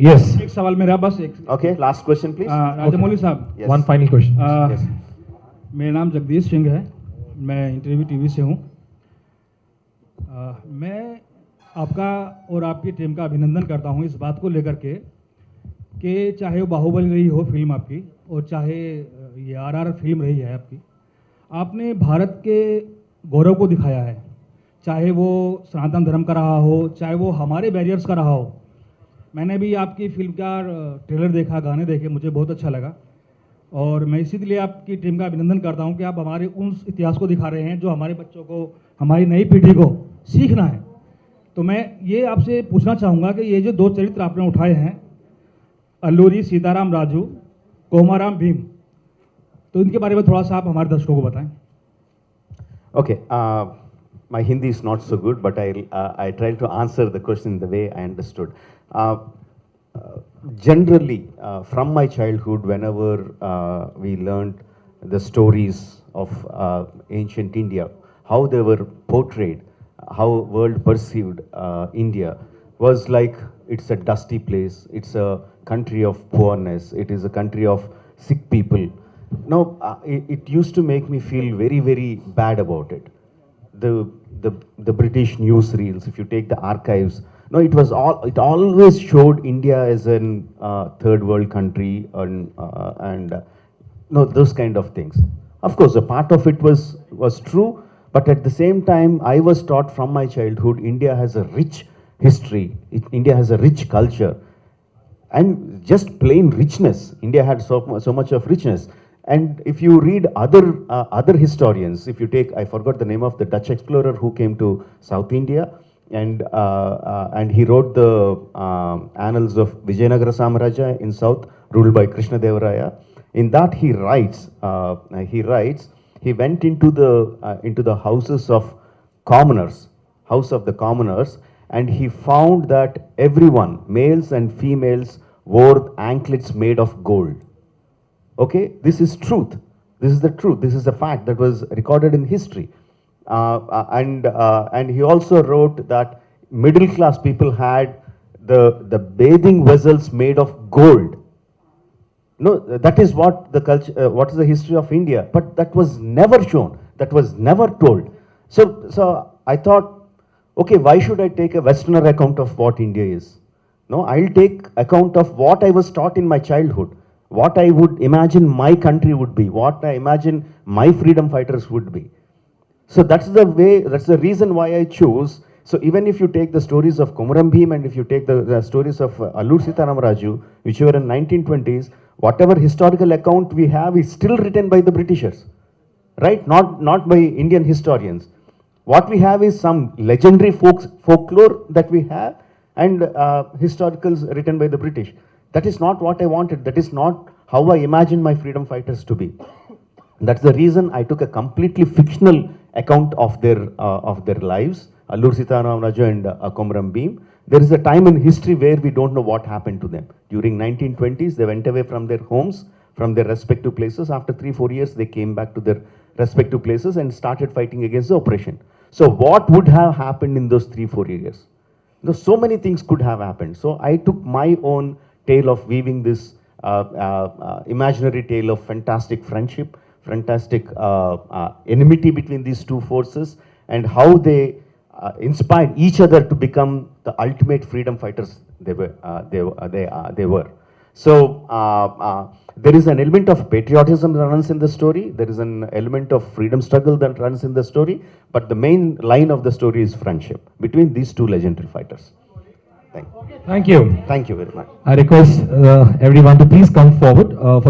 Yes. एक सवाल मेरा बस एक Okay, last question, please. Rajamouli साहब, Yes. One final question. Yes. मेरा नाम जगदीश सिंह है, मैं इंटरव्यू टीवी से हूँ। मैं आपका और आपकी टीम का अभिनंदन करता हूँ इस बात को लेकर के कि चाहे वो बाहुबली रही हो फिल्म आपकी और चाहे ये RRR फिल्म रही है आपकी, आपने भारत के गौरव को दिखाया है, चाहे वो सनातन धर्म का रहा हो, चाहे वो हमारे बैरियर्स का रहा हो। मैंने भी आपकी फिल्म का ट्रेलर देखा, गाने देखे, मुझे बहुत अच्छा लगा और मैं इसीलिए आपकी टीम का अभिनंदन करता हूं कि आप हमारे उस इतिहास को दिखा रहे हैं जो हमारे बच्चों को, हमारी नई पीढ़ी को सीखना है। तो मैं ये आपसे पूछना चाहूँगा कि ये जो दो चरित्र आपने उठाए हैं, अल्लूरी सीताराम राजू, कोमाराम भीम, तो इनके बारे में थोड़ा सा आप हमारे दर्शकों को बताएं। Okay, my Hindi is not so good, but I tried to answer the question the way I understood. Generally, from my childhood, whenever we learned the stories of ancient India, how they were portrayed, how world perceived India, was like it's a dusty place, it's a country of poorness, it is a country of sick people. Now, it used to make me feel very, very bad about it. The British newsreels, if you take the archives, no, it always showed India as an third world country and no, those kind of things. Of course, a part of it was true, but at the same time, I was taught from my childhood, India has a rich history, India has a rich culture, and just plain richness. India had so much of richness. And if you read other historians, if you take, I forgot the name of the Dutch explorer who came to South India, and he wrote the annals of Vijayanagara Samaraja in South, ruled by Krishna Devaraya. In that he writes, he went into the houses of commoners, house of the commoners, and he found that everyone, males and females, wore anklets made of gold. Okay, this is truth. This is the truth. This is a fact that was recorded in history. And he also wrote that middle class people had the bathing vessels made of gold. No, that is what the culture, what is the history of India. But that was never shown. That was never told. So I thought, okay, why should I take a Westerner account of what India is? No, I'll take account of what I was taught in my childhood, what I would imagine my country would be, what I imagine my freedom fighters would be. So that's the way, that's the reason why I chose. So even if you take the stories of Komaram Bhim and if you take the stories of Allur Sitaram Raju, which were in 1920s, whatever historical account we have is still written by the Britishers, right? Not by Indian historians. What we have is some legendary folklore that we have and historicals written by the British. That is not what I wanted. That is not how I imagined my freedom fighters to be. That's the reason I took a completely fictional account of their lives, Allur Sitaram Raju and Komaram Bhim. There is a time in history where we don't know what happened to them. During 1920s, they went away from their homes, from their respective places. After 3-4 years, they came back to their respective places and started fighting against the oppression. So what would have happened in those 3-4 years? So many things could have happened. So I took my own tale of weaving this imaginary tale of fantastic friendship, fantastic enmity between these two forces, and how they inspired each other to become the ultimate freedom fighters they were. So there is an element of patriotism that runs in the story. There is an element of freedom struggle that runs in the story. But the main line of the story is friendship between these two legendary fighters. Thank you. Thank you very much. I request everyone to please come forward for the